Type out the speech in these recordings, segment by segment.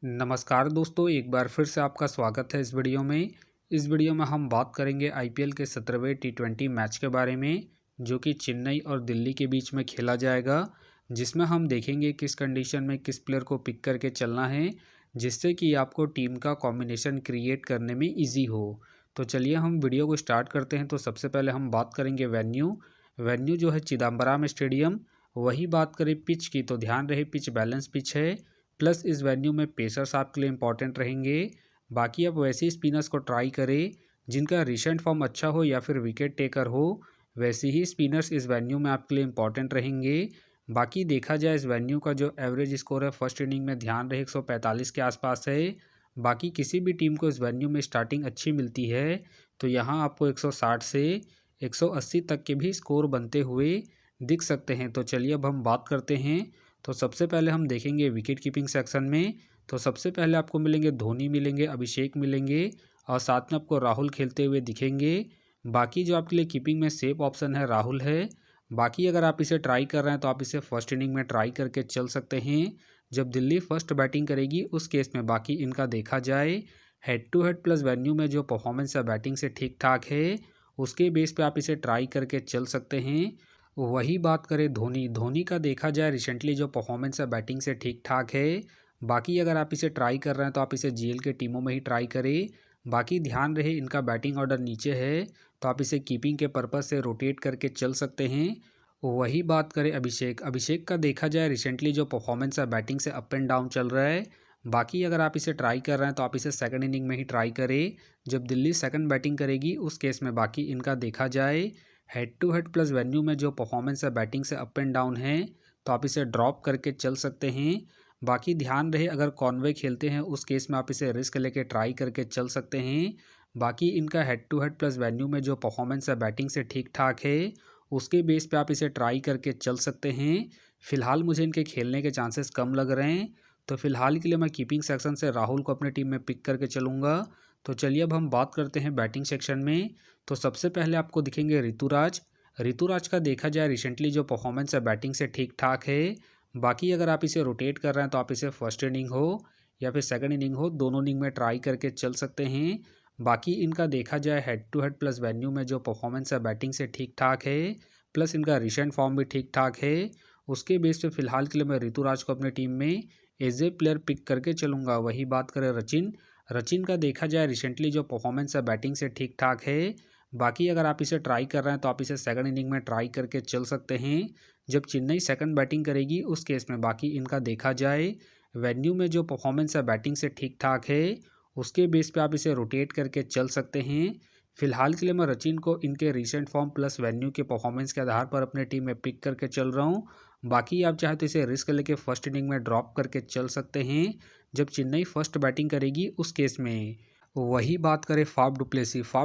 नमस्कार दोस्तों, एक बार फिर से आपका स्वागत है इस वीडियो में। इस वीडियो में हम बात करेंगे आईपीएल के 17वें टी20 मैच के बारे में, जो कि चेन्नई और दिल्ली के बीच में खेला जाएगा, जिसमें हम देखेंगे किस कंडीशन में किस प्लेयर को पिक करके चलना है, जिससे कि आपको टीम का कॉम्बिनेशन क्रिएट करने में ईजी हो। तो चलिए हम वीडियो को स्टार्ट करते हैं। तो सबसे पहले हम बात करेंगे वेन्यू जो है चिदम्बरम स्टेडियम। वही बात करें पिच की, तो ध्यान रहे पिच बैलेंस पिच है, प्लस इस वेन्यू में पेसर्स आपके लिए इंपॉर्टेंट रहेंगे। बाकी आप वैसे ही स्पिनर्स को ट्राई करें जिनका रिसेंट फॉर्म अच्छा हो या फिर विकेट टेकर हो, वैसे ही स्पिनर्स इस वेन्यू में आपके लिए इंपॉर्टेंट रहेंगे। बाकी देखा जाए इस वेन्यू का जो एवरेज स्कोर है फर्स्ट इनिंग में, ध्यान रहे 145 के आसपास है। बाकी किसी भी टीम को इस वेन्यू में स्टार्टिंग अच्छी मिलती है, तो यहाँ आपको 160 से 180 तक के भी स्कोर बनते हुए दिख सकते हैं। तो चलिए अब हम बात करते हैं। तो सबसे पहले हम देखेंगे विकेट कीपिंग सेक्शन में। तो सबसे पहले आपको मिलेंगे धोनी, मिलेंगे अभिषेक, मिलेंगे और साथ में आपको राहुल खेलते हुए दिखेंगे। बाकी जो आपके लिए कीपिंग में सेफ ऑप्शन है राहुल है। बाकी अगर आप इसे ट्राई कर रहे हैं तो आप इसे फर्स्ट इनिंग में ट्राई करके चल सकते हैं जब दिल्ली फर्स्ट बैटिंग करेगी उस केस में। बाकी इनका देखा जाए head to head plus venue में जो परफॉर्मेंस है बैटिंग से ठीक ठाक है, उसके बेस पे आप इसे ट्राई करके चल सकते हैं। वही बात करें धोनी का देखा जाए रिसेंटली जो परफॉर्मेंस है बैटिंग से ठीक ठाक है। बाकी अगर आप इसे ट्राई कर रहे हैं तो आप इसे जीएल के टीमों में ही ट्राई करें। बाकी ध्यान रहे इनका बैटिंग ऑर्डर नीचे है, तो आप इसे कीपिंग के पर्पज़ से रोटेट करके चल सकते हैं। वही बात करें अभिषेक का देखा जाए रिसेंटली जो परफॉर्मेंस है बैटिंग से अप एंड डाउन चल रहा है। बाकी अगर आप इसे ट्राई कर रहे हैं तो आप इसे सेकंड इनिंग में ही ट्राई करें जब दिल्ली सेकंड बैटिंग करेगी उस केस में। बाकी इनका देखा जाए head to head plus venue में जो परफॉर्मेंस है बैटिंग से अप एंड डाउन है, तो आप इसे ड्रॉप करके चल सकते हैं। बाकी ध्यान रहे अगर कॉनवे खेलते हैं उस केस में आप इसे रिस्क लेके ट्राई करके चल सकते हैं। बाकी इनका head to head plus venue में जो परफॉर्मेंस है बैटिंग से ठीक ठाक है, उसके बेस पे आप इसे ट्राई करके चल सकते हैं। फिलहाल मुझे इनके खेलने के चांसेस कम लग रहे हैं, तो फिलहाल के लिए मैं कीपिंग सेक्शन से राहुल को अपनी टीम में पिक करके चलूँगा। तो चलिए अब हम बात करते हैं बैटिंग सेक्शन में। तो सबसे पहले आपको दिखेंगे ऋतुराज का देखा जाए रिसेंटली जो परफॉर्मेंस है बैटिंग से ठीक ठाक है। बाकी अगर आप इसे रोटेट कर रहे हैं तो आप इसे फर्स्ट इनिंग हो या फिर सेकंड इनिंग हो, दोनों इनिंग में ट्राई करके चल सकते हैं। बाकी इनका देखा जाए head to head plus venue में जो परफॉर्मेंस है बैटिंग से ठीक ठाक है, प्लस इनका रिसेंट फॉर्म भी ठीक ठाक है। उसके बेस पे फिलहाल के लिए मैं ऋतुराज को अपनी टीम में एज ए प्लेयर पिक करके चलूँगा। वही बात करें रचिन का देखा जाए रिसेंटली जो परफॉर्मेंस है बैटिंग से ठीक ठाक है। बाकी अगर आप इसे ट्राई कर रहे हैं तो आप इसे सेकंड इनिंग में ट्राई करके चल सकते हैं जब चेन्नई सेकंड बैटिंग करेगी उस केस में। बाकी इनका देखा जाए वेन्यू में जो परफॉर्मेंस है बैटिंग से ठीक ठाक है, उसके बेस पे आप इसे रोटेट करके चल सकते हैं। फिलहाल के लिए मैं रचिन को इनके रिसेंट फॉर्म प्लस वेन्यू के परफॉर्मेंस के आधार पर अपने टीम में पिक करके चल रहा हूँ। बाकी आप चाहे तो इसे रिस्क लेके फर्स्ट इनिंग में ड्रॉप करके चल सकते हैं जब चेन्नई फर्स्ट बैटिंग करेगी उस केस में। वही बात करें फाफ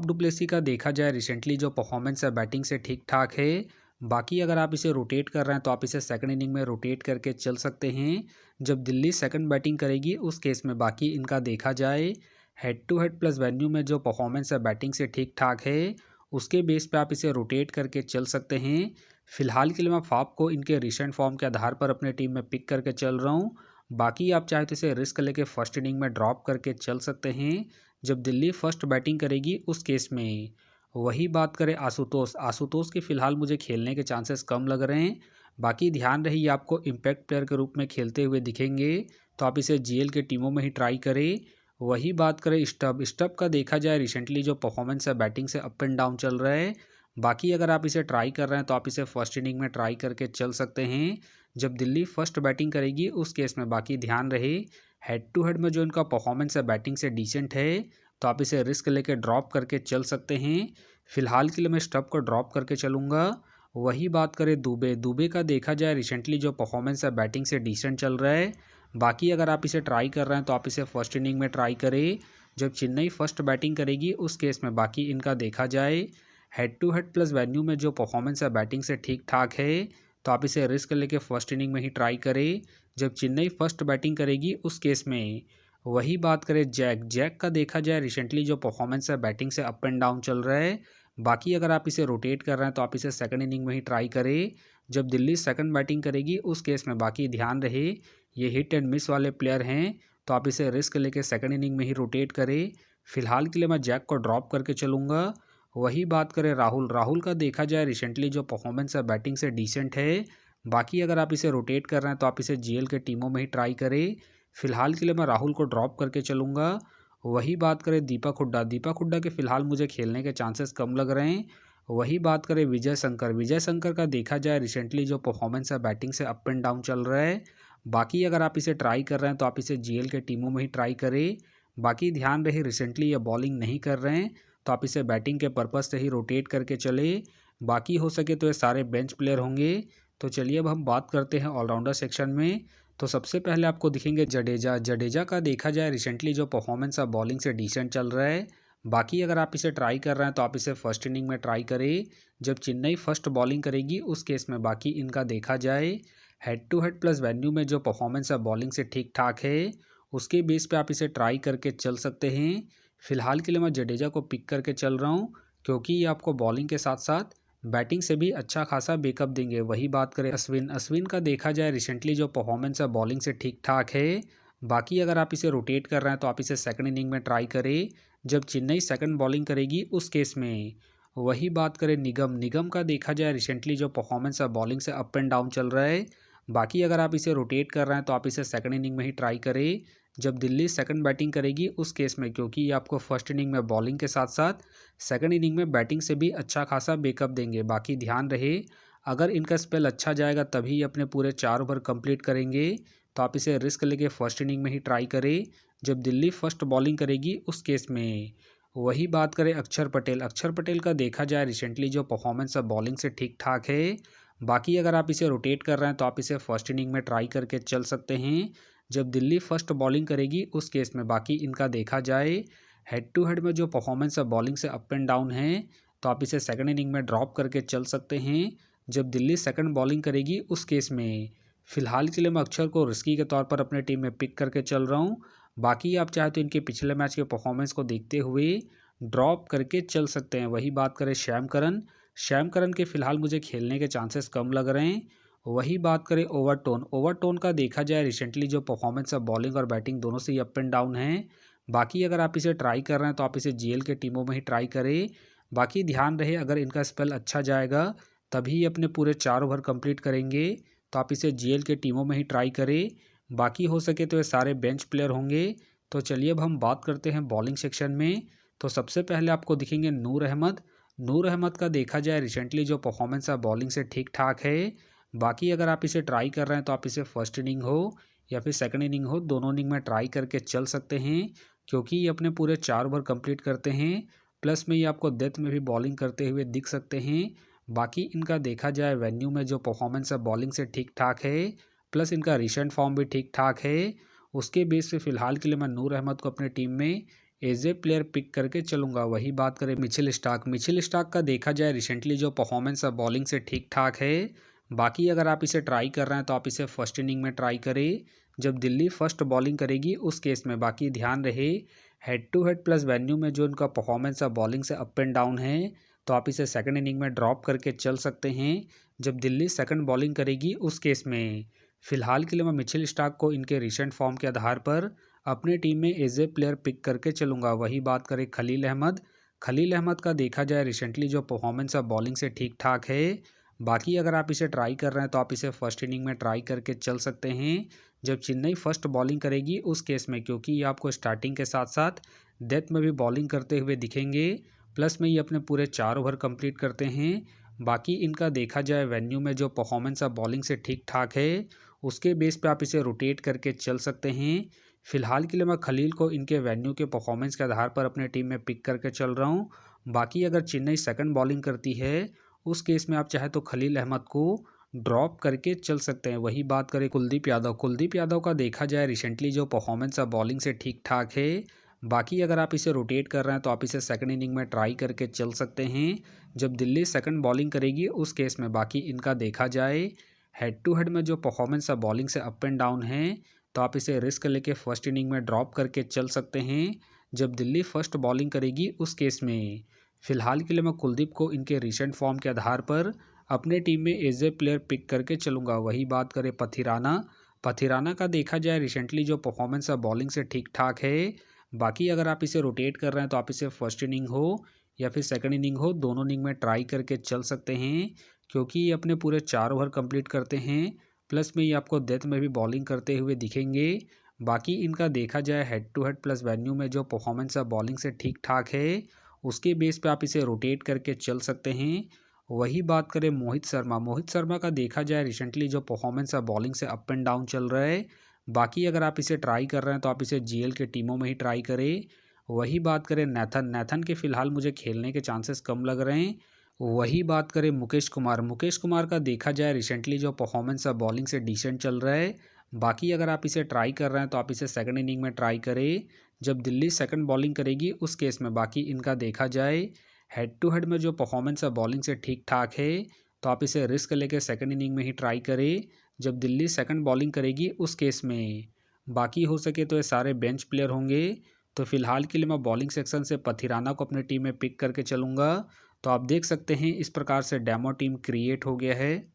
डुप्लेसी का देखा जाए रिसेंटली जो परफॉर्मेंस है बैटिंग से ठीक ठाक है। बाकी अगर आप इसे रोटेट कर रहे हैं तो आप इसे सेकंड इनिंग में रोटेट करके चल सकते हैं जब दिल्ली सेकंड बैटिंग करेगी उस केस में। बाकी इनका देखा जाए head to head plus venue में जो परफॉर्मेंस है बैटिंग से ठीक ठाक है, उसके बेस पे आप इसे रोटेट करके चल सकते हैं। फिलहाल के लिए मैं फाफ को इनके रिसेंट फॉर्म के आधार पर अपने टीम में पिक करके चल रहा हूँ। बाकी आप चाहे तो इसे रिस्क लेके फर्स्ट इनिंग में ड्रॉप करके चल सकते हैं जब दिल्ली फर्स्ट बैटिंग करेगी उस केस में। वही बात करें आशुतोष के फिलहाल मुझे खेलने के चांसेस कम लग रहे हैं। बाकी ध्यान रहे ये आपको इम्पैक्ट प्लेयर के रूप में खेलते हुए दिखेंगे, तो आप इसे जीएल के टीमों में ही ट्राई करें। वही बात करें स्टब का देखा जाए रिसेंटली जो परफॉर्मेंस है बैटिंग से अप एंड डाउन चल रहा है। बाकी अगर आप इसे ट्राई कर रहे हैं तो आप इसे फर्स्ट इनिंग में ट्राई करके चल सकते हैं जब दिल्ली फर्स्ट बैटिंग करेगी उस केस में। बाकी ध्यान रहे हेड टू हेड में जो इनका परफॉर्मेंस है बैटिंग से डिसेंट है, तो आप इसे रिस्क लेके ड्रॉप करके चल सकते हैं। फिलहाल के लिए मैं स्टब को ड्रॉप करके चलूँगा। वही बात करें दुबे का देखा जाए रिसेंटली जो परफॉर्मेंस है बैटिंग से डिसेंट चल रहा है। बाकी अगर आप इसे ट्राई कर रहे हैं तो आप इसे फर्स्ट इनिंग में ट्राई करें जब चेन्नई फर्स्ट बैटिंग करेगी उस केस में। बाकी इनका देखा जाए head to head plus venue में जो परफॉर्मेंस है बैटिंग से ठीक ठाक है, तो आप इसे रिस्क लेके फर्स्ट इनिंग में ही ट्राई करें जब चेन्नई फर्स्ट बैटिंग करेगी उस केस में। वही बात करें जैक का देखा जाए रिसेंटली जो परफॉर्मेंस है बैटिंग से अप एंड डाउन चल रहा है। बाकी अगर आप इसे रोटेट कर रहे हैं तो आप इसे सेकंड इनिंग में ही ट्राई करें जब दिल्ली सेकंड बैटिंग करेगी उस केस में। बाकी ध्यान रहे ये हिट एंड मिस वाले प्लेयर हैं, तो आप इसे रिस्क लेके सेकंड इनिंग में ही रोटेट करें। फिलहाल के लिए मैं जैक को ड्रॉप करके चलूँगा। वही बात करें राहुल का देखा जाए रिसेंटली जो परफॉर्मेंस है बैटिंग से डिसेंट है। बाकी अगर आप इसे रोटेट कर रहे हैं तो आप इसे जीएल के टीमों में ही ट्राई करें। फिलहाल के लिए मैं राहुल को ड्रॉप करके चलूँगा। वही बात करें दीपक हुड्डा के फिलहाल मुझे खेलने के चांसेस कम लग रहे हैं। वही बात करें विजय शंकर का देखा जाए रिसेंटली जो परफॉर्मेंस है बैटिंग से अप एंड डाउन चल रहा है। बाकी अगर आप इसे ट्राई कर रहे हैं तो आप इसे जीएल के टीमों में ही ट्राई करें। बाकी ध्यान रहे रिसेंटली ये बॉलिंग नहीं कर रहे हैं तो आप इसे बैटिंग के पर्पज़ से ही रोटेट करके चले। बाकी हो सके तो ये सारे बेंच प्लेयर होंगे। तो चलिए अब हम बात करते हैं ऑलराउंडर सेक्शन में। तो सबसे पहले आपको दिखेंगे जडेजा का देखा जाए रिसेंटली जो परफॉर्मेंस है बॉलिंग से डिसेंट चल रहा है। बाकी अगर आप इसे ट्राई कर रहे हैं तो आप इसे फर्स्ट इनिंग में ट्राई करें जब चेन्नई फर्स्ट बॉलिंग करेगी उस केस में। बाकी इनका देखा जाए head to head plus venue में जो परफॉर्मेंस है बॉलिंग से ठीक ठाक है, उसके बेस पे आप इसे ट्राई करके चल सकते हैं। फिलहाल के लिए मैं जडेजा को पिक करके चल रहा हूँ क्योंकि ये आपको बॉलिंग के साथ साथ बैटिंग से भी अच्छा खासा बैकअप देंगे। वही बात करें अश्विन का देखा जाए रिसेंटली जो परफॉर्मेंस है बॉलिंग से ठीक ठाक है। बाकी अगर आप इसे रोटेट कर रहे हैं तो आप इसे सेकंड इनिंग में ट्राई करें जब चेन्नई सेकंड बॉलिंग करेगी उस केस में। वही बात करें निगम का देखा जाए रिसेंटली जो परफॉर्मेंस है बॉलिंग से अप एंड डाउन चल रहा है। बाकी अगर आप इसे रोटेट कर रहे हैं तो आप इसे सेकंड इनिंग में ही ट्राई करें जब दिल्ली सेकंड बैटिंग करेगी उस केस में, क्योंकि ये आपको फर्स्ट इनिंग में बॉलिंग के साथ साथ सेकंड इनिंग में बैटिंग से भी अच्छा खासा बैकअप देंगे। बाकी ध्यान रहे अगर इनका स्पेल अच्छा जाएगा तभी ये अपने पूरे 4 ओवर कंप्लीट करेंगे। तो आप इसे रिस्क लेके फर्स्ट इनिंग में ही ट्राई करें जब दिल्ली फर्स्ट बॉलिंग करेगी उस केस में। वही बात करें अक्षर पटेल का देखा जाए रिसेंटली जो परफॉर्मेंस है बॉलिंग से ठीक ठाक है। बाकी अगर आप इसे रोटेट कर रहे हैं तो आप इसे फर्स्ट इनिंग में ट्राई करके चल सकते हैं जब दिल्ली फर्स्ट बॉलिंग करेगी उस केस में। बाकी इनका देखा जाए हेड टू हेड में जो परफॉर्मेंस है बॉलिंग से अप एंड डाउन है, तो आप इसे सेकंड इनिंग में ड्रॉप करके चल सकते हैं जब दिल्ली सेकंड बॉलिंग करेगी उस केस में। फिलहाल के लिए मैं अक्षर को रिस्की के तौर पर अपने टीम में पिक करके चल रहा हूँ। बाकी आप चाहे तो इनके पिछले मैच के परफॉर्मेंस को देखते हुए ड्रॉप करके चल सकते हैं। वही बात करें श्याम करन के फिलहाल मुझे खेलने के चांसेस कम लग रहे हैं। वही बात करें ओवरटोन का देखा जाए रिसेंटली जो परफॉर्मेंस है बॉलिंग और बैटिंग दोनों से ही अप एंड डाउन है। बाकी अगर आप इसे ट्राई कर रहे हैं तो आप इसे जीएल के टीमों में ही ट्राई करें। बाकी ध्यान रहे अगर इनका स्पेल अच्छा जाएगा तभी अपने पूरे 4 ओवर कंप्लीट करेंगे। तो आप इसे जीएल के टीमों में ही ट्राई करें। बाकी हो सके तो ये सारे बेंच प्लेयर होंगे। तो चलिए अब हम बात करते हैं बॉलिंग सेक्शन में। तो सबसे पहले आपको दिखेंगे नूर अहमद का देखा जाए रिसेंटली जो परफॉर्मेंस है बॉलिंग से ठीक ठाक है। बाकी अगर आप इसे ट्राई कर रहे हैं तो आप इसे फर्स्ट इनिंग हो या फिर सेकंड इनिंग हो, दोनों इनिंग में ट्राई करके चल सकते हैं क्योंकि ये अपने पूरे 4 ओवर कंप्लीट करते हैं। प्लस में ये आपको डेथ में भी बॉलिंग करते हुए दिख सकते हैं। बाकी इनका देखा जाए वेन्यू में जो परफॉर्मेंस है बॉलिंग से ठीक ठाक है, प्लस इनका रिसेंट फॉर्म भी ठीक ठाक है। उसके बेस पे फिलहाल के लिए मैं नूर अहमद को अपने टीम में एज ए प्लेयर पिक करके चलूँगा। वही बात करें मिचेल स्टार्क का देखा जाए रिसेंटली जो परफॉर्मेंस है बॉलिंग से ठीक ठाक है। बाकी अगर आप इसे ट्राई कर रहे हैं तो आप इसे फर्स्ट इनिंग में ट्राई करें जब दिल्ली फर्स्ट बॉलिंग करेगी उस केस में। बाकी ध्यान रहे head to head plus venue में जो इनका परफॉर्मेंस है बॉलिंग से अप एंड डाउन है, तो आप इसे सेकंड इनिंग में ड्रॉप करके चल सकते हैं जब दिल्ली सेकंड बॉलिंग करेगी उस केस में। फिलहाल के लिए मैं मिचेल स्टार्क को इनके रिसेंट फॉर्म के आधार पर अपने टीम में एज ए प्लेयर पिक करके चलूँगा। वही बात करें खलील अहमद का देखा जाए रिसेंटली जो परफॉर्मेंस है बॉलिंग से ठीक ठाक है। बाकी अगर आप इसे ट्राई कर रहे हैं तो आप इसे फर्स्ट इनिंग में ट्राई करके चल सकते हैं जब चेन्नई फर्स्ट बॉलिंग करेगी उस केस में, क्योंकि ये आपको स्टार्टिंग के साथ साथ डेथ में भी बॉलिंग करते हुए दिखेंगे। प्लस में ये अपने पूरे 4 ओवर कंप्लीट करते हैं। बाकी इनका देखा जाए वेन्यू में जो परफॉर्मेंस है बॉलिंग से ठीक ठाक है, उसके बेस पे आप इसे रोटेट करके चल सकते हैं। फिलहाल के लिए मैं खलील को इनके वेन्यू के परफॉर्मेंस के आधार पर अपने टीम में पिक करके चल रहा हूँ। बाकी अगर चेन्नई सेकंड बॉलिंग करती है उस केस में आप चाहे तो खलील अहमद को ड्रॉप करके चल सकते हैं। वही बात करें कुलदीप यादव का देखा जाए रिसेंटली जो परफॉर्मेंस है बॉलिंग से ठीक ठाक है। बाकी अगर आप इसे रोटेट कर रहे हैं तो आप इसे सेकंड इनिंग में ट्राई करके चल सकते हैं जब दिल्ली सेकंड बॉलिंग करेगी उस केस में। बाकी इनका देखा जाए हेड टू हेड में जो परफॉर्मेंस है बॉलिंग से अप एंड डाउन है, तो आप इसे रिस्क लेके फर्स्ट इनिंग में ड्रॉप करके चल सकते हैं जब दिल्ली फर्स्ट बॉलिंग करेगी उस केस में। फिलहाल के लिए मैं कुलदीप को इनके रिसेंट फॉर्म के आधार पर अपने टीम में एज ए प्लेयर पिक करके चलूँगा। वही बात करें पथिराना का देखा जाए रिसेंटली जो परफॉर्मेंस है बॉलिंग से ठीक ठाक है। बाकी अगर आप इसे रोटेट कर रहे हैं तो आप इसे फर्स्ट इनिंग हो या फिर सेकंड इनिंग हो, दोनों इनिंग में ट्राई करके चल सकते हैं, क्योंकि ये अपने पूरे 4 ओवर कंप्लीट करते हैं। प्लस में ये आपको डेथ में भी बॉलिंग करते हुए दिखेंगे। बाकी इनका देखा जाए head to head plus venue में जो परफॉर्मेंस है बॉलिंग से ठीक ठाक है, उसके बेस पे आप इसे रोटेट करके चल सकते हैं। वही बात करें मोहित शर्मा का देखा जाए रिसेंटली जो परफॉर्मेंस है बॉलिंग से अप एंड डाउन चल रहा है। बाकी अगर आप इसे ट्राई कर रहे हैं तो आप इसे जीएल के टीमों में ही ट्राई करें। वही बात करें नेथन के फ़िलहाल मुझे खेलने के चांसेस कम लग रहे हैं। वही बात करें मुकेश कुमार का देखा जाए रिसेंटली जो परफॉर्मेंस है बॉलिंग से डिसेंट चल रहा है। बाकी अगर आप इसे ट्राई कर रहे हैं तो आप इसे सेकंड इनिंग में ट्राई करें, जब दिल्ली सेकंड बॉलिंग करेगी उस केस में। बाकी इनका देखा जाए हेड टू हेड में जो परफॉर्मेंस है बॉलिंग से ठीक ठाक है, तो आप इसे रिस्क लेके सेकंड इनिंग में ही ट्राई करें, जब दिल्ली सेकंड बॉलिंग करेगी उस केस में। बाकी हो सके तो ये सारे बेंच प्लेयर होंगे। तो फिलहाल के लिए मैं बॉलिंग सेक्शन से पथिराना को अपनी टीम में पिक करके चलूँगा। तो आप देख सकते हैं इस प्रकार से डेमो टीम क्रिएट हो गया है।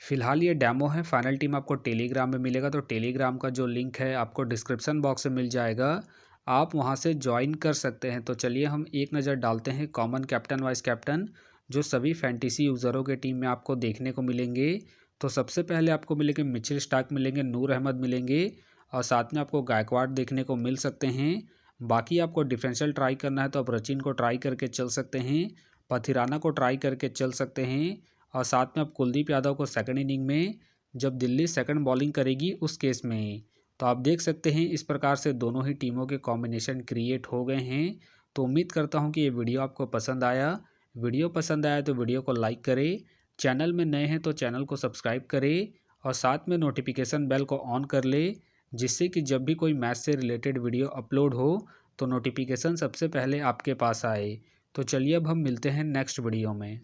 फिलहाल ये डेमो है, फाइनल टीम आपको टेलीग्राम में मिलेगा। तो टेलीग्राम का जो लिंक है आपको डिस्क्रिप्शन बॉक्स में मिल जाएगा, आप वहां से ज्वाइन कर सकते हैं। तो चलिए हम एक नज़र डालते हैं कॉमन कैप्टन वाइस कैप्टन जो सभी फैंटेसी यूज़रों के टीम में आपको देखने को मिलेंगे। तो सबसे पहले आपको मिलेंगे मिचेल स्टार्क मिलेंगे, नूर अहमद मिलेंगे और साथ में आपको गायकवाड देखने को मिल सकते हैं। बाकी आपको डिफरेंशियल ट्राई करना है तो आप रचिन को ट्राई करके चल सकते हैं, पथिराना को ट्राई करके चल सकते हैं और साथ में आप कुलदीप यादव को सेकंड इनिंग में, जब दिल्ली सेकंड बॉलिंग करेगी उस केस में। तो आप देख सकते हैं इस प्रकार से दोनों ही टीमों के कॉम्बिनेशन क्रिएट हो गए हैं। तो उम्मीद करता हूं कि ये वीडियो आपको पसंद आया। वीडियो पसंद आया तो वीडियो को लाइक करें, चैनल में नए हैं तो चैनल को सब्सक्राइब करें और साथ में नोटिफिकेशन बेल को ऑन कर ले, जिससे कि जब भी कोई मैच से रिलेटेड वीडियो अपलोड हो तो नोटिफिकेशन सबसे पहले आपके पास आए। तो चलिए अब हम मिलते हैं नेक्स्ट वीडियो में।